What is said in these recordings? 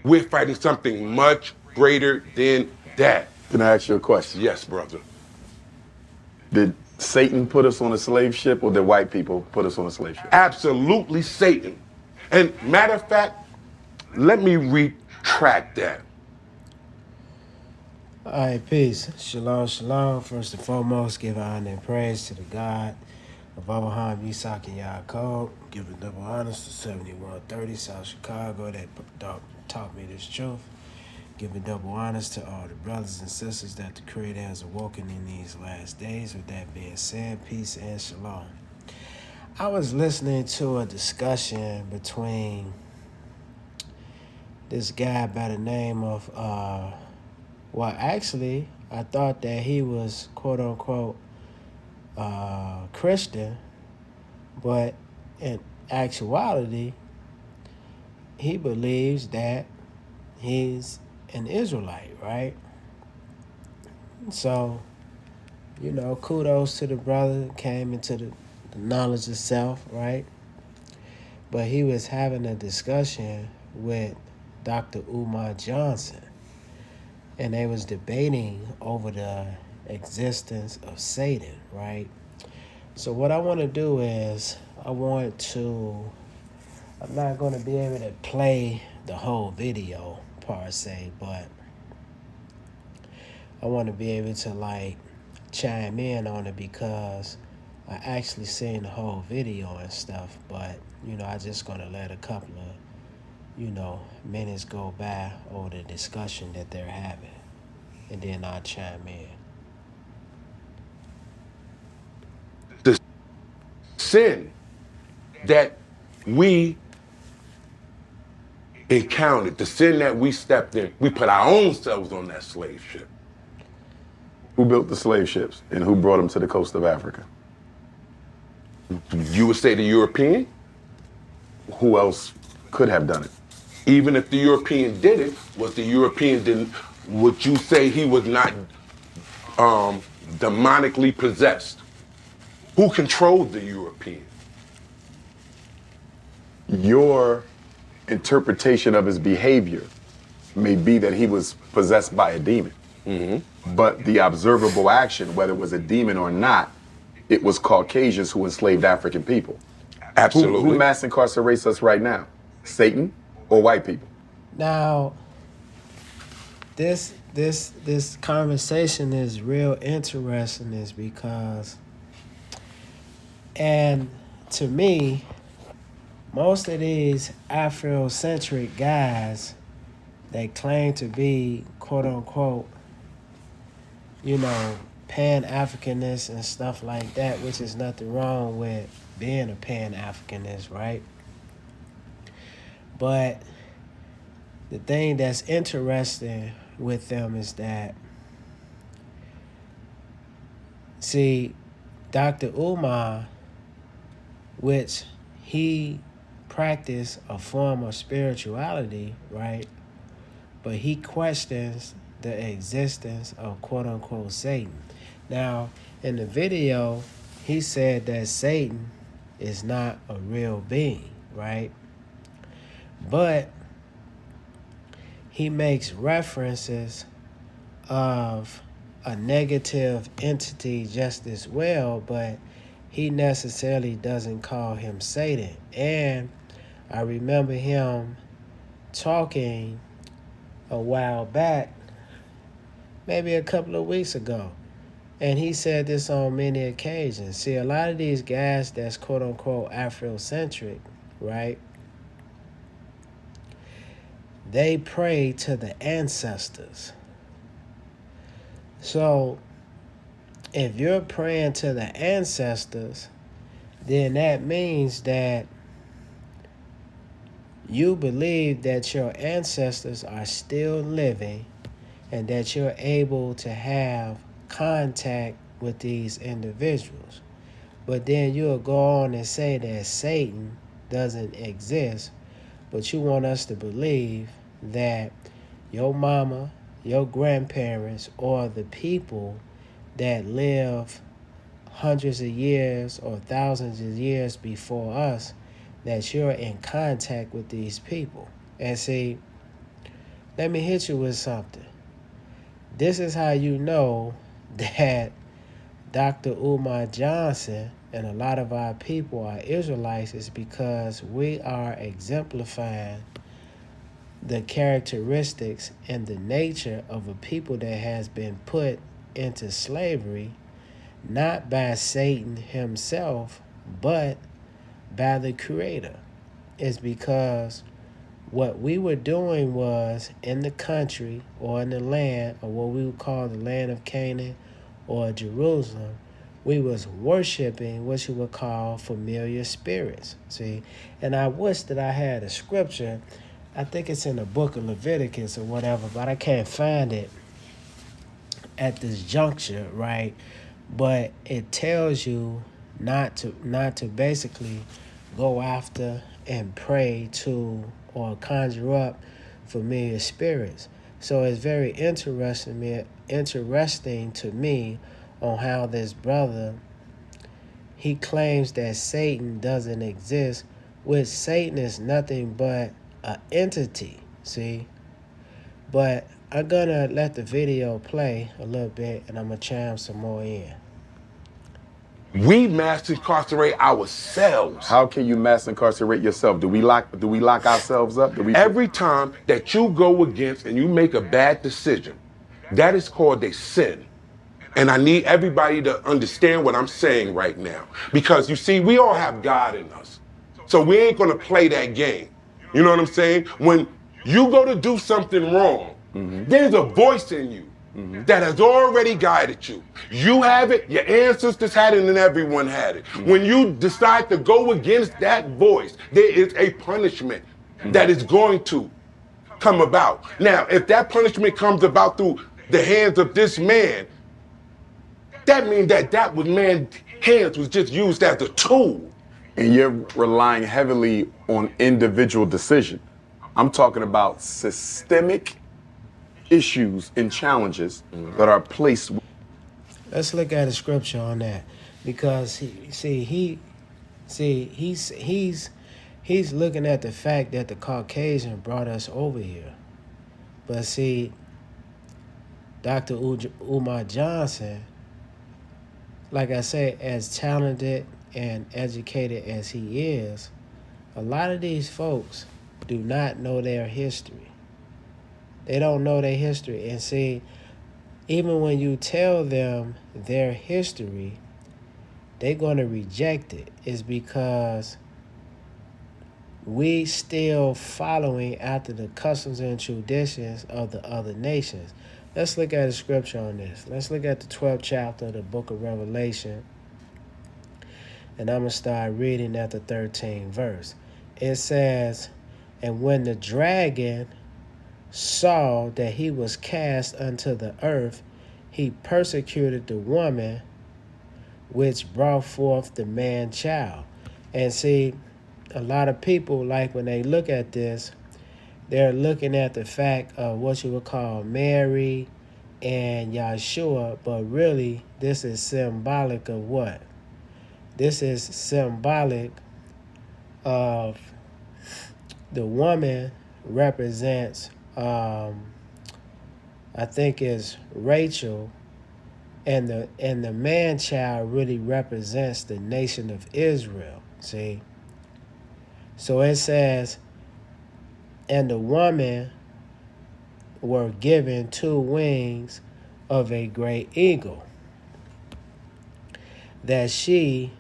We're fighting something much greater than that. Can I ask you a question? Yes, brother. Did Satan put us on a slave ship, or did white people put us on a slave ship? Absolutely Satan. And matter of fact, let me retract that. All right, peace. Shalom, shalom. First and foremost, give honor and praise to the God of Abraham, Isaac, and Yaakov. Giving double honors to 7130 South Chicago that taught me this truth. Giving double honors to all the brothers and sisters that the Creator has awoken in these last days. With that being said, peace and shalom. I was listening to a discussion between this guy by the name of, actually, I thought that he was quote unquote Christian, but in actuality, he believes that he's an Israelite, right? So, kudos to the brother, came into the knowledge of self, right? But he was having a discussion with Dr. Umar Johnson, and they was debating over the existence of Satan, right? So what I want to do is I'm not going to be able to play the whole video per se, but I want to be able to chime in on it because I actually seen the whole video and stuff, but I just going to let a couple of minutes go by over the discussion that they're having, and then I'll chime in. The sin that we encountered, the sin that we stepped in, we put our own selves on that slave ship. Who built the slave ships and who brought them to the coast of Africa? You would say the European? Who else could have done it? Even if the European did it, would you say he was not demonically possessed? Who controlled the European? Your interpretation of his behavior may be that he was possessed by a demon. Mm-hmm. But the observable action, whether it was a demon or not, it was Caucasians who enslaved African people. Absolutely. Who mass incarcerates us right now? Satan or white people? Now, this conversation is real interesting is because, and to me, most of these Afrocentric guys, they claim to be quote unquote, Pan-Africanist and stuff like that, which is nothing wrong with being a Pan-Africanist, right? But the thing that's interesting with them is that, see, Dr. Umar, which he practiced a form of spirituality, right? But he questions the existence of quote-unquote Satan. Now, in the video, he said that Satan is not a real being, right? But he makes references of a negative entity just as well, but he necessarily doesn't call him Satan. And I remember him talking a while back, maybe a couple of weeks ago, and he said this on many occasions. See, a lot of these guys that's quote-unquote Afrocentric, right, they pray to the ancestors. So if you're praying to the ancestors, then that means that you believe that your ancestors are still living and that you're able to have contact with these individuals. But then you'll go on and say that Satan doesn't exist, but you want us to believe that your mama, your grandparents, or the people that live hundreds of years or thousands of years before us, that you're in contact with these people. And see, let me hit you with something. This is how you know that Dr. Umar Johnson and a lot of our people are Israelites, is because we are exemplifying the characteristics and the nature of a people that has been put into slavery, not by Satan himself, but by the Creator. It's because what we were doing was in the country or in the land, or what we would call the land of Canaan or Jerusalem, we was worshiping what you would call familiar spirits. See, and I wish that I had a scripture. I think it's in the book of Leviticus or whatever, but I can't find it at this juncture, right? But it tells you not to basically go after and pray to or conjure up familiar spirits. So it's very interesting to me on how this brother, he claims that Satan doesn't exist, which Satan is nothing but an entity, see? But I'm gonna let the video play a little bit and I'm gonna chime some more in. We mass incarcerate ourselves. How can you mass incarcerate yourself? Do we lock ourselves up? Every time that you go against and you make a bad decision, that is called a sin. And I need everybody to understand what I'm saying right now. Because you see, we all have God in us. So we ain't gonna play that game. You know what I'm saying? When you go to do something wrong, there's a voice in you that has already guided you. You have it, your ancestors had it, and everyone had it. When you decide to go against that voice, there is a punishment that is going to come about. Now, if that punishment comes about through the hands of this man, that means that was man's hands was just used as a tool. And you're relying heavily on individual decision. I'm talking about systemic issues and challenges that are placed. Let's look at a scripture on that, because he's looking at the fact that the Caucasian brought us over here. But see, Dr. Umar Johnson, like I said, as talented and educated as he is, a lot of these folks do not know their history. They don't know their history. And see, even when you tell them their history, they're going to reject it. It's because we still following after the customs and traditions of the other nations. Let's look at a scripture on this. Let's look at the 12th chapter of the book of Revelation. And I'm going to start reading at the 13th verse. It says, "And when the dragon saw that he was cast unto the earth, he persecuted the woman which brought forth the man child." And see, a lot of people, like when they look at this, they're looking at the fact of what you would call Mary and Yahshua, but really this is symbolic of what? This is symbolic of the woman represents, I think is Rachel, and the man child really represents the nation of Israel. See? So it says, "And the woman were given 2 wings of a great eagle, that she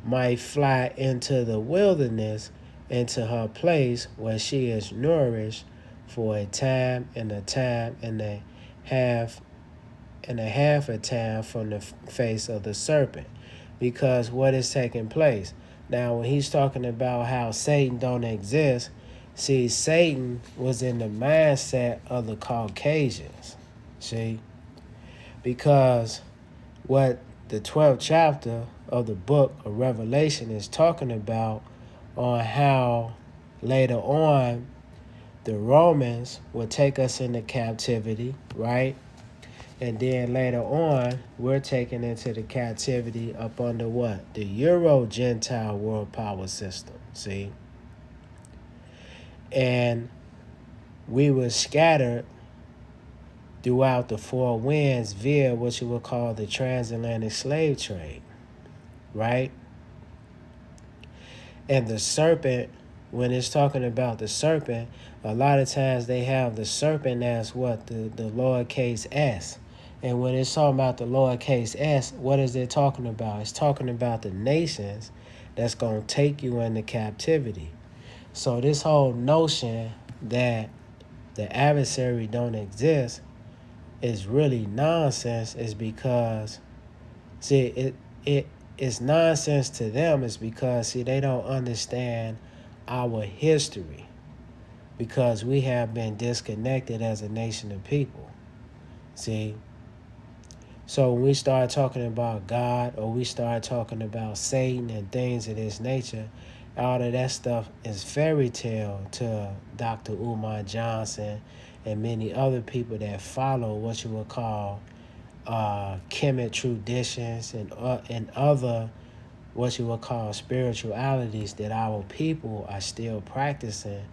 might fly into the wilderness, into her place where she is nourished for a time and a time and a half a time from the face of the serpent." Because what is taking place? Now, when he's talking about how Satan don't exist, see, Satan was in the mindset of the Caucasians. See? Because what the 12th chapter of the book of Revelation is talking about, on how later on the Romans will take us into captivity, right? And then later on, we're taken into the captivity up under what? The Euro-Gentile world power system, see? And we were scattered throughout the four winds via what you would call the transatlantic slave trade, right? And the serpent, when it's talking about the serpent, a lot of times they have the serpent as what? The lowercase s. And when it's talking about the lowercase s, what is it talking about? It's talking about the nations that's going to take you into captivity. So this whole notion that the adversary don't exist is really nonsense, is because, see, it's nonsense to them is because, see, they don't understand our history, because we have been disconnected as a nation of people. See, so when we start talking about God, or we start talking about Satan and things of this nature, all of that stuff is fairy tale to Dr. Umar Johnson and many other people that follow what you would call Kemet traditions and other what you would call spiritualities that our people are still practicing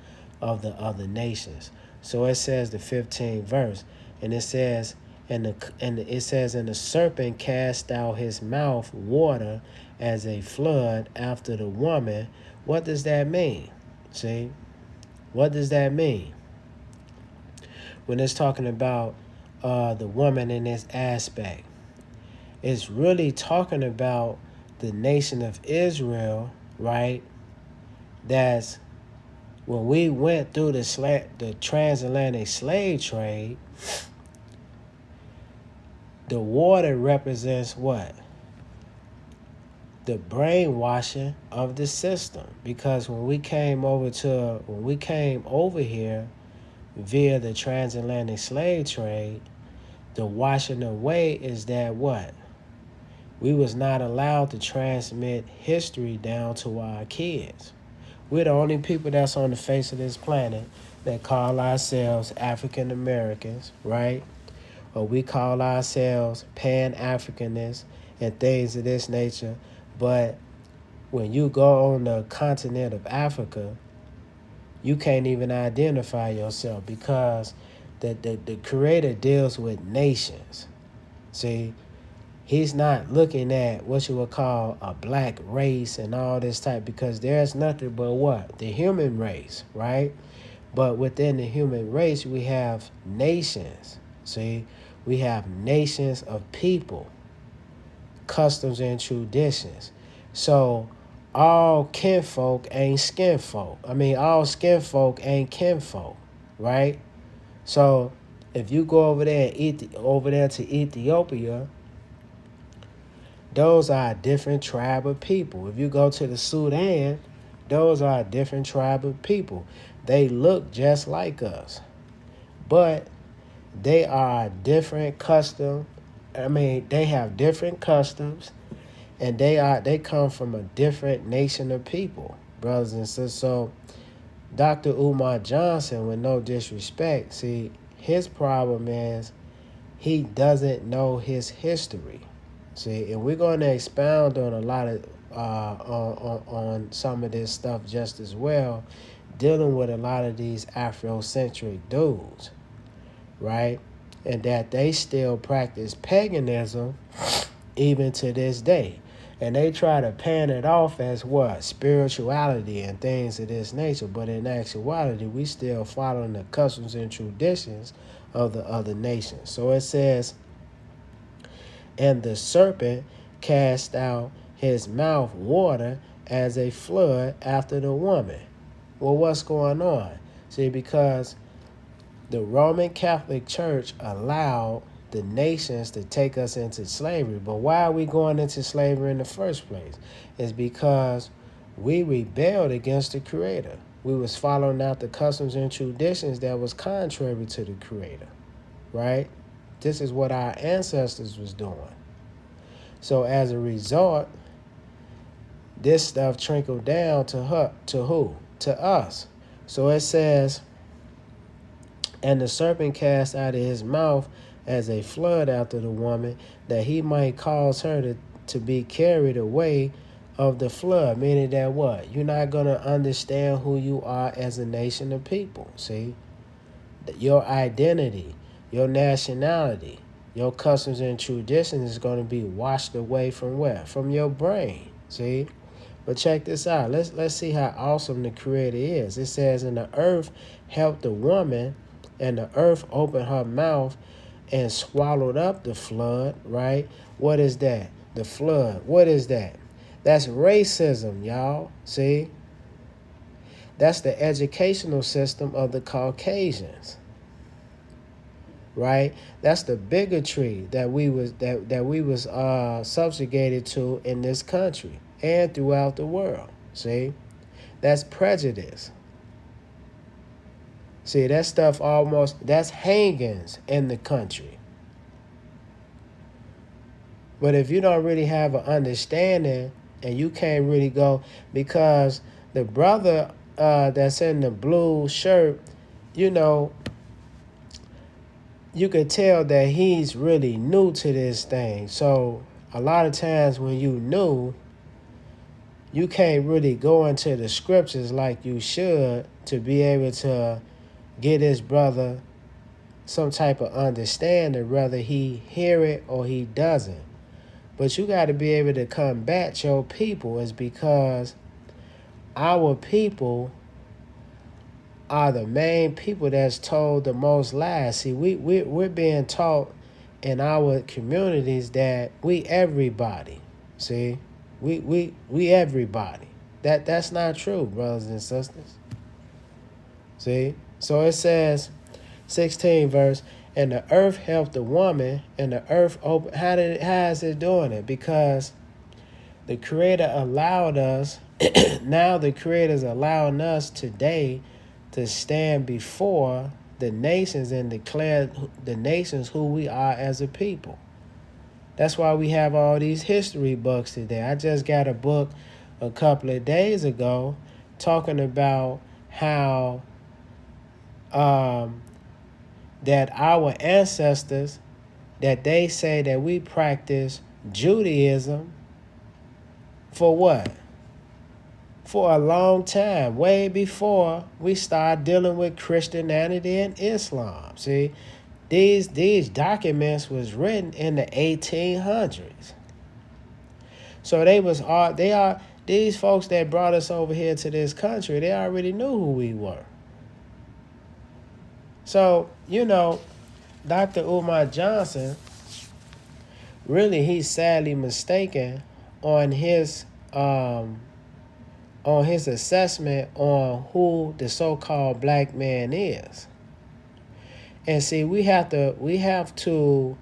of the other nations. So it says the 15th verse, and it says, and the serpent cast out his mouth water as a flood after the woman. What does that mean? See, what does that mean? When it's talking about the woman in this aspect, it's really talking about the nation of Israel, right? That's when we went through the transatlantic slave trade. The water represents what? The brainwashing of the system. Because when we came over here via the transatlantic slave trade, the washing away is that what? We was not allowed to transmit history down to our kids. We're the only people that's on the face of this planet that call ourselves African Americans, right? Or we call ourselves Pan-Africanists and things of this nature. But when you go on the continent of Africa, you can't even identify yourself, because the Creator deals with nations. See, he's not looking at what you would call a black race and all this type, because there's nothing but what? The human race, right? But within the human race, we have nations. See, we have nations of people, customs and traditions. So all kinfolk ain't skinfolk. All skinfolk ain't kinfolk, right? So if you go over there to Ethiopia, those are a different tribe of people. If you go to the Sudan, those are a different tribe of people. They look just like us, but they are a different custom. They have different customs, and they come from a different nation of people, brothers and sisters. So Dr. Umar Johnson, with no disrespect, see, his problem is he doesn't know his history. See, and we're going to expound on a lot of on some of this stuff just as well, dealing with a lot of these Afrocentric dudes, right? And that they still practice paganism even to this day. And they try to pan it off as what? Spirituality and things of this nature. But in actuality, we still following the customs and traditions of the other nations. So it says, and the serpent cast out his mouth water as a flood after the woman. Well, what's going on? See, because the Roman Catholic Church allowed the nations to take us into slavery. But why are we going into slavery in the first place? It's because we rebelled against the Creator. We was following out the customs and traditions that was contrary to the Creator, right? This is what our ancestors was doing. So as a result, this stuff trickled down to who? To us. So it says, and the serpent cast out of his mouth as a flood after the woman, that he might cause her to be carried away of the flood. Meaning that what? You're not going to understand who you are as a nation of people. See? your identity, your nationality, your customs and traditions is going to be washed away from where? From your brain. See? But check this out. Let's see how awesome the Creator is. It says, "And the earth helped the woman, and the earth opened her mouth and swallowed up the flood." Right? What is that? The flood. What is that? That's racism, y'all. See? That's the educational system of the Caucasians. Right? That's the bigotry that we was subjugated to in this country and throughout the world. See? That's prejudice. See, that stuff that's hangings in the country. But if you don't really have an understanding and you can't really go, because the brother that's in the blue shirt, you know, you could tell that he's really new to this thing. So a lot of times when you new, you can't really go into the scriptures like you should to be able to get his brother some type of understanding, whether he hear it or he doesn't. But you got to be able to combat your people, is because our people are the main people that's told the most lies. See, we're being taught in our communities that we everybody. See, we everybody. That's not true, brothers and sisters. See, so it says, 16 verse, "And the earth helped the woman, and the earth opened." How is it doing it? Because the Creator allowed us. Now the Creator's allowing us today to stand before the nations and declare the nations who we are as a people. That's why we have all these history books today. I just got a book a couple of days ago talking about how that our ancestors, that they say that we practice Judaism for what? For a long time, way before we start dealing with Christianity and Islam. See, these documents was written in the 1800s. So these folks that brought us over here to this country, they already knew who we were. So, you know, Dr. Umar Johnson, really, he's sadly mistaken on his assessment on who the so-called black man is. And see, we have to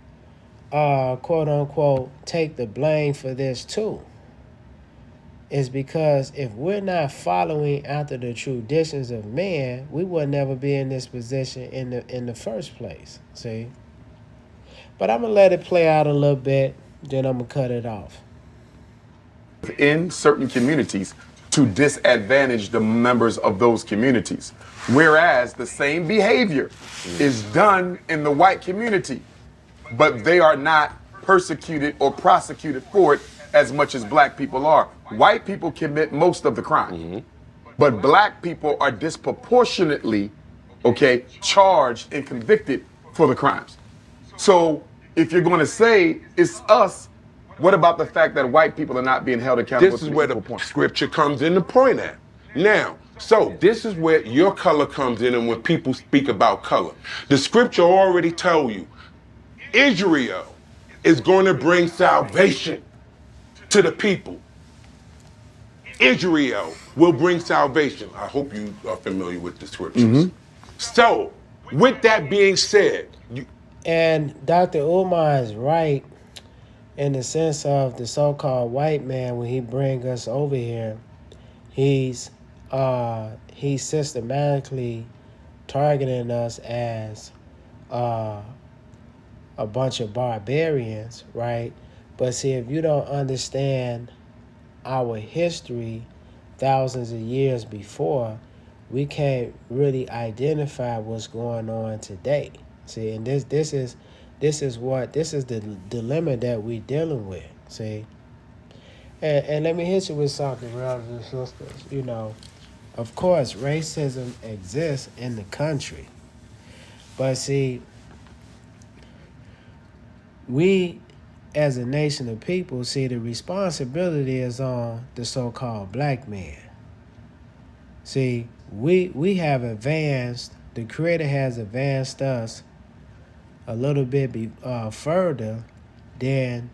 quote unquote take the blame for this too. Is because if we're not following after the traditions of man, we would never be in this position in the first place. See? But I'm gonna let it play out a little bit, then I'm gonna cut it off. In certain communities to disadvantage the members of those communities. Whereas the same behavior is done in the white community, but they are not persecuted or prosecuted for it as much as black people are. White people commit most of the crime, but black people are disproportionately, charged and convicted for the crimes. So if you're going to say it's us, what about the fact that white people are not being held accountable? This is where the scripture comes into point at. Now, so this is where your color comes in, and when people speak about color, the scripture already told you, Israel is going to bring salvation to the people. Israel will bring salvation. I hope you are familiar with the scriptures. So, with that being said, and Dr. Umar is right in the sense of the so-called white man. When he bring us over here, he's systematically targeting us as a bunch of barbarians, right? But see, if you don't understand our history thousands of years before, we can't really identify what's going on today. See, and this is the dilemma that we're dealing with. See, and let me hit you with something, brothers and sisters. You know, of course, racism exists in the country, But see, we as a nation of people, see, the responsibility is on the so-called black man. See, we have advanced, the Creator has advanced us a little bit further than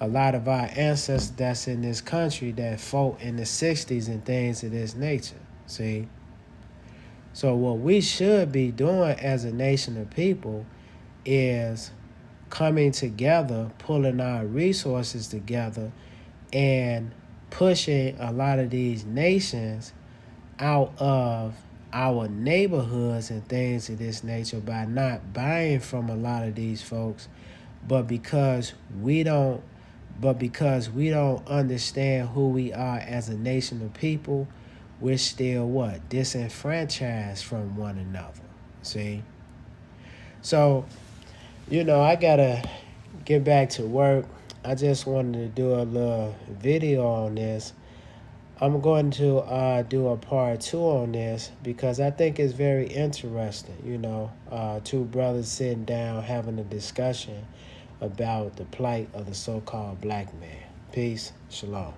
a lot of our ancestors that's in this country that fought in the 60s and things of this nature. See? So what we should be doing as a nation of people is coming together, pulling our resources together, and pushing a lot of these nations out of our neighborhoods and things of this nature by not buying from a lot of these folks, but because we don't understand who we are as a nation of people, we're still what? Disenfranchised from one another. See? So, I gotta get back to work. I just wanted to do a little video on this. I'm going to do a part 2 on this because I think it's very interesting. Two brothers sitting down having a discussion about the plight of the so-called black man. Peace. Shalom.